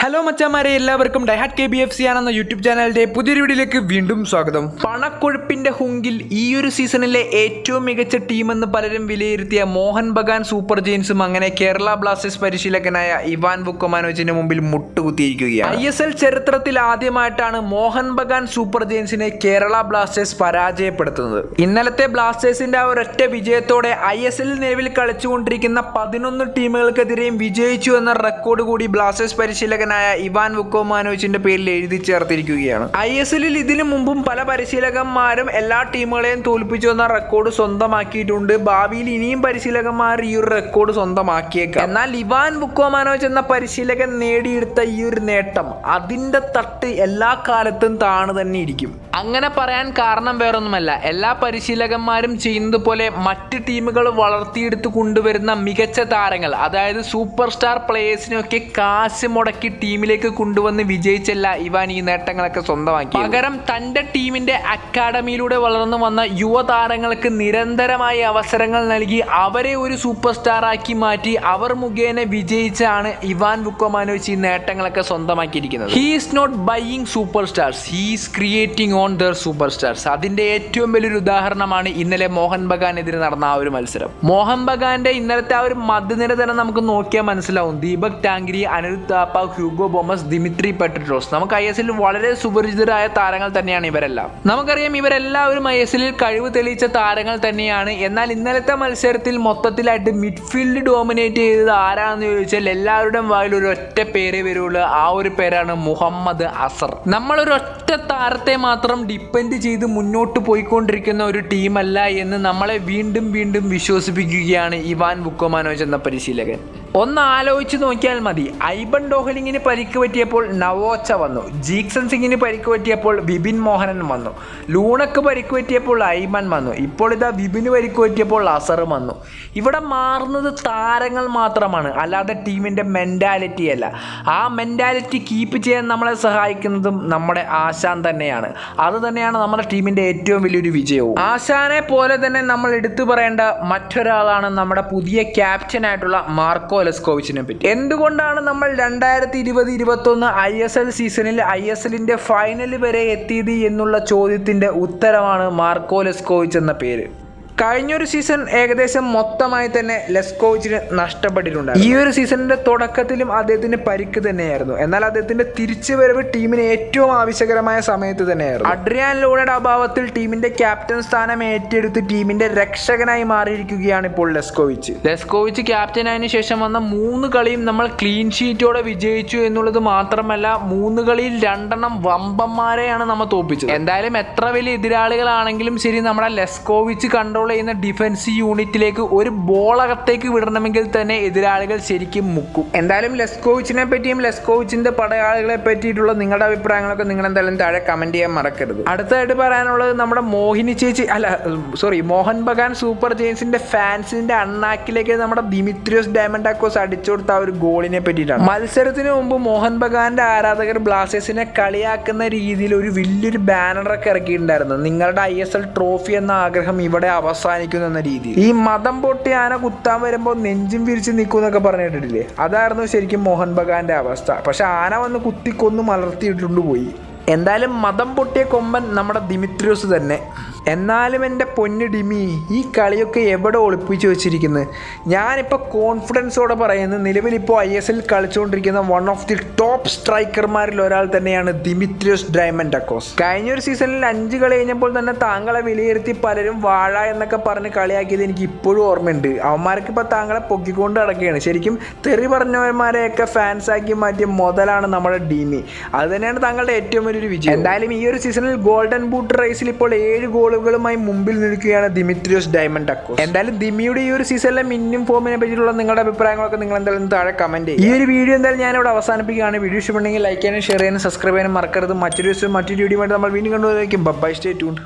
Hello മച്ചാമാരെ, എല്ലാവർക്കും diehard KBFC ആണെന്ന യൂട്യൂബ് ചാനലിന്റെ പുതിയൊരു വീഡിയോയിലേക്ക് വീണ്ടും സ്വാഗതം. പണക്കൊഴുപ്പിന്റെ ഹുങ്കിൽ ഈ ഒരു സീസണിലെ ഏറ്റവും മികച്ച ടീമെന്ന് പലരും വിലയിരുത്തിയ മോഹൻ ബഗാൻ സൂപ്പർ ജെയിൻസും അങ്ങനെ കേരള ബ്ലാസ്റ്റേഴ്സ് പരിശീലകനായ ഇവാൻ വുക്കോമാനോവിച്ചിന്റെ മുമ്പിൽ മുട്ടുകുത്തിയിരിക്കുകയാണ്. ISL ചരിത്രത്തിൽ ആദ്യമായിട്ടാണ് മോഹൻ ബഗാൻ സൂപ്പർ ജെയിൻസിനെ കേരള ബ്ലാസ്റ്റേഴ്സ് പരാജയപ്പെടുത്തുന്നത്. ഇന്നലത്തെ ബ്ലാസ്റ്റേഴ്സിന്റെ ആ ഒരൊറ്റ വിജയത്തോടെ ISL നിലവിൽ കളിച്ചുകൊണ്ടിരിക്കുന്ന 11 ടീമുകൾക്കെതിരെയും വിജയിച്ചു എന്ന റെക്കോർഡ് കൂടി ബ്ലാസ്റ്റേഴ്സ് പരിശീലകൻ ഇവാൻ വുക്കോമാനോവിച്ചിന്റെ പേരിൽ എഴുതി ചേർത്തിരിക്കുകയാണ്. ISLൽ ഇതിനു മുമ്പും പല പരിശീലകന്മാരും എല്ലാ ടീമുകളെയും തോൽപ്പിച്ചു എന്ന റെക്കോർഡ് സ്വന്തമാക്കിയിട്ടുണ്ട്. ഭാവിയിൽ ഇനിയും പരിശീലകന്മാർ ഈ ഒരു റെക്കോർഡ് സ്വന്തമാക്കിയേക്കാം. എന്നാൽ ഇവാൻ വുക്കോമാനോവിച്ച് എന്ന പരിശീലകൻ നേടിയെടുത്ത ഈ ഒരു നേട്ടം അതിന്റെ തട്ട് എല്ലാ കാലത്തും താണു തന്നെ ഇരിക്കും. അങ്ങനെ പറയാൻ കാരണം വേറൊന്നുമല്ല, എല്ലാ പരിശീലകന്മാരും ചെയ്യുന്നത് പോലെ മറ്റ് ടീമുകൾ വളർത്തിയെടുത്ത് കൊണ്ടുവരുന്ന മികച്ച താരങ്ങൾ, അതായത് സൂപ്പർ സ്റ്റാർ പ്ലേയേഴ്സിനൊക്കെ കാശ് മുടക്കി ടീമിലേക്ക് കൊണ്ടുവന്ന് വിജയിച്ചല്ല ഇവാൻ ഈ നേട്ടങ്ങളൊക്കെ സ്വന്തമാക്കി. പകരം തൻ്റെ ടീമിന്റെ അക്കാഡമിയിലൂടെ വളർന്നു വന്ന യുവതാരങ്ങൾക്ക് നിരന്തരമായ അവസരങ്ങൾ നൽകി അവരെ ഒരു സൂപ്പർ സ്റ്റാർ ആക്കി മാറ്റി അവർ മുഖേന വിജയിച്ചാണ് ഇവാൻ വുക്കോമാനോവിച്ച് ഈ നേട്ടങ്ങളൊക്കെ സ്വന്തമാക്കിയിരിക്കുന്നത്. He is not buying super stars, he is creating own their super stars. അതിന്റെ ഏറ്റവും വലിയൊരു ഉദാഹരണമാണ് ഇന്നലെ മോഹൻ ബഗാനെതിരെ നടന്ന ആ ഒരു മത്സരം. മോഹൻ ബഗാന്റെ ഇന്നലത്തെ ആ ഒരു മധ്യനിര തന്നെ നമുക്ക് നോക്കിയാൽ മനസ്സിലാവും. Deepak Tangri, Anirudh Thapa, Hugo Boumous, Dimitri Petros. നമുക്ക് ISLൽ വളരെ സുപരിചിതരായ താരങ്ങൾ തന്നെയാണ് ഇവരെല്ലാം. നമുക്കറിയാം ഇവരെല്ലാവരും ISLൽ കഴിവ് തെളിയിച്ച താരങ്ങൾ തന്നെയാണ്. എന്നാൽ ഇന്നലത്തെ മത്സരത്തിൽ മൊത്തത്തിലായിട്ട് മിഡ്ഫീൽഡ് ഡോമിനേറ്റ് ചെയ്തത് ആരാണെന്ന് ചോദിച്ചാൽ എല്ലാവരുടെയും വായിൽ ഒരു ഒറ്റ പേരേ വരുള്ളൂ. ആ ഒരു പേരാണ് മുഹമ്മദ് അസർ. നമ്മളൊരു ഒറ്റ താരത്തെ മാത്രം ഡിപ്പെൻഡ് ചെയ്ത് മുന്നോട്ട് പോയിക്കൊണ്ടിരിക്കുന്ന ഒരു ടീമല്ല എന്ന് നമ്മളെ വീണ്ടും വീണ്ടും വിശ്വസിപ്പിക്കുകയാണ് ഇവാൻ വുക്കോമാനോവിച്ച് എന്ന പരിശീലകൻ. ഒന്ന് ആലോചിച്ച് നോക്കിയാൽ മതി. ഐബൻ ഡോഹലിങ്ങിന് പരിക്ക് പറ്റിയപ്പോൾ നവോച്ച വന്നു, ജീക്സൺ സിംഗിന് പരിക്ക് പറ്റിയപ്പോൾ വിപിൻ മോഹനൻ വന്നു, ലൂണക്ക് പരിക്ക് പറ്റിയപ്പോൾ ഐബൻ വന്നു, ഇപ്പോൾ ഇതാ വിപിന് പരിക്ക് പറ്റിയപ്പോൾ അസറും വന്നു. ഇവിടെ മാറുന്നത് താരങ്ങൾ മാത്രമാണ്, അല്ലാതെ ടീമിൻ്റെ മെൻറ്റാലിറ്റി അല്ല. ആ മെൻറ്റാലിറ്റി കീപ്പ് ചെയ്യാൻ നമ്മളെ സഹായിക്കുന്നതും നമ്മുടെ ആശാൻ തന്നെയാണ്. അത് തന്നെയാണ് നമ്മുടെ ടീമിൻ്റെ ഏറ്റവും വലിയൊരു വിജയവും. ആശാനെ പോലെ തന്നെ നമ്മൾ എടുത്തു പറയേണ്ട മറ്റൊരാളാണ് നമ്മുടെ പുതിയ ക്യാപ്റ്റനായിട്ടുള്ള മാർക്കോ ലെസ്കോവിച്ചിനെ പറ്റി. എന്തുകൊണ്ടാണ് നമ്മൾ 2020-21 ISL സീസണിൽ ISLന്റെ ഫൈനൽ വരെ എത്തിയത് എന്നുള്ള ചോദ്യത്തിന്റെ ഉത്തരമാണ് മാർക്കോ ലെസ്കോവിച്ച് എന്ന പേര്. കഴിഞ്ഞൊരു സീസൺ ഏകദേശം മൊത്തമായി തന്നെ ലെസ്കോവിച്ചിന് നഷ്ടപ്പെട്ടിട്ടുണ്ട്. ഈ ഒരു സീസണിന്റെ തുടക്കത്തിലും അദ്ദേഹത്തിന് പരിക്ക് തന്നെയായിരുന്നു. എന്നാൽ അദ്ദേഹത്തിന്റെ തിരിച്ചുവരവ് ടീമിന് ഏറ്റവും ആവശ്യകരമായ സമയത്ത് തന്നെയായിരുന്നു. അഡ്രിയാൻ ലൂണയുടെ അഭാവത്തിൽ ടീമിന്റെ ക്യാപ്റ്റൻ സ്ഥാനം ഏറ്റെടുത്ത് ടീമിന്റെ രക്ഷകനായി മാറിയിരിക്കുകയാണ് ഇപ്പോൾ ലെസ്കോവിച്ച് ക്യാപ്റ്റനായതിനു ശേഷം വന്ന 3 കളിയും നമ്മൾ ക്ലീൻ ഷീറ്റോടെ വിജയിച്ചു എന്നുള്ളത് മാത്രമല്ല, 3 കളിയിൽ 2 വമ്പന്മാരെയാണ് നമ്മൾ തോൽപ്പിച്ചത്. എന്തായാലും എത്ര വലിയ എതിരാളികളാണെങ്കിലും ശരി, നമ്മുടെ ലെസ്കോവിച്ച് കൺട്രോൾ ചെയ്യുന്ന ഡിഫൻസ് യൂണിറ്റിലേക്ക് ഒരു ബോൾ അകത്തേക്ക് വിടണമെങ്കിൽ തന്നെ എതിരാളികൾ ശരിക്കും മുക്കും. എന്തായാലും ലെസ്കോവിച്ചിനെ പറ്റിയും ലെസ്കോവിച്ചിന്റെ പടയാളികളെ പറ്റിയിട്ടുള്ള നിങ്ങളുടെ അഭിപ്രായങ്ങളൊക്കെ നിങ്ങൾ എന്തായാലും താഴെ കമന്റ് ചെയ്യാൻ മറക്കരുത്. അടുത്തായിട്ട് പറയാനുള്ളത് നമ്മുടെ മോഹൻ ബഗാൻ സൂപ്പർ ജെയിൻസിന്റെ ഫാൻസിന്റെ അണ്ണാക്കിലേക്ക് നമ്മുടെ ദിമിത്രിയോസ് ഡയമണ്ടാക്കോസ് അടിച്ചു കൊടുത്ത ആ ഒരു ഗോളിനെ പറ്റിയിട്ടാണ്. മത്സരത്തിന് മുമ്പ് മോഹൻ ബഗാന്റെ ആരാധകർ ബ്ലാസ്റ്റേഴ്സിനെ കളിയാക്കുന്ന രീതിയിൽ ഒരു വലിയൊരു ബാനറൊക്കെ ഇറക്കിയിട്ടുണ്ടായിരുന്നു. നിങ്ങളുടെ ISL ട്രോഫി എന്ന ആഗ്രഹം ഇവിടെ അവസാനിക്കുന്നു എന്ന രീതിയിൽ. ഈ മതം പൊട്ടി ആന കുത്താൻ വരുമ്പോൾ നെഞ്ചും വിരിച്ച് നിൽക്കും എന്നൊക്കെ പറഞ്ഞിട്ടില്ലേ, അതായിരുന്നു ശരിക്കും മോഹൻ ബഗാന്റെ അവസ്ഥ. പക്ഷെ ആന വന്ന് കുത്തിക്കൊന്ന് മലർത്തിയിട്ടുണ്ട് പോയി. എന്തായാലും മതം പൊട്ടിയ കൊമ്പൻ നമ്മുടെ ദിമിത്രിയോസ് തന്നെ. എന്നാലും എൻ്റെ പൊന്നു ഡിമി, ഈ കളിയൊക്കെ എവിടെ ഒളിപ്പിച്ച് വെച്ചിരിക്കുന്നത്? ഞാനിപ്പോൾ കോൺഫിഡൻസോടെ പറയുന്നത്, നിലവിലിപ്പോൾ ISL കളിച്ചുകൊണ്ടിരിക്കുന്ന വൺ ഓഫ് ദി ടോപ്പ് സ്ട്രൈക്കർമാരിൽ ഒരാൾ തന്നെയാണ് ദിമിത്രിയോസ് ഡയമണ്ടാക്കോസ്. കഴിഞ്ഞൊരു സീസണിൽ 5 കളി കഴിഞ്ഞപ്പോൾ തന്നെ താങ്കളെ വിലയിരുത്തി പലരും വാഴ എന്നൊക്കെ പറഞ്ഞ് കളിയാക്കിയത് എനിക്ക് ഇപ്പോഴും ഓർമ്മയുണ്ട്. അവന്മാർക്ക് ഇപ്പോൾ താങ്കളെ പൊക്കിക്കൊണ്ട് നടക്കുകയാണ്. ശരിക്കും തെറി പറഞ്ഞവന്മാരെയൊക്കെ ഫാൻസാക്കി മാറ്റിയ മുതലാണ് നമ്മുടെ ഡിമി. അത് തന്നെയാണ് താങ്കളുടെ ഏറ്റവും വലിയൊരു വിജയം. എന്തായാലും ഈ ഒരു സീസണിൽ ഗോൾഡൻ ബൂട്ട് റേസിൽ ഇപ്പോൾ 7 ഗോളുകളുമായി മുമ്പിൽ നിൽക്കുകയാണ് ദിമിത്രിയോസ് ഡയമണ്ടാക്കോസ്. എന്തായാലും ദിമിയുടെ ഈ ഒരു സീസണിലെ മിന്നും ഫോമിനെ പറ്റിയിട്ടുള്ള നിങ്ങളുടെ അഭിപ്രായങ്ങളൊക്കെ നിങ്ങൾ എന്തായാലും താഴെ കമന്റ് ചെയ്യും. ഈ ഒരു വീഡിയോ എന്തായാലും ഞാനിവിടെ അവസാനിപ്പിക്കുകയാണ്. വീഡിയോ ഇഷ്ടപ്പെട്ടെങ്കിൽ ലൈക്ക് ചെയ്യാനും ഷെയർ ചെയ്യാനും സബ്സ്ക്രൈബ് ചെയ്യാനും മറക്കരുത്. മറ്റൊരു വീഡിയോ ആയിട്ട് നമ്മൾ വീണ്ടും കണ്ടുവരായിരിക്കും. By, stay tuned.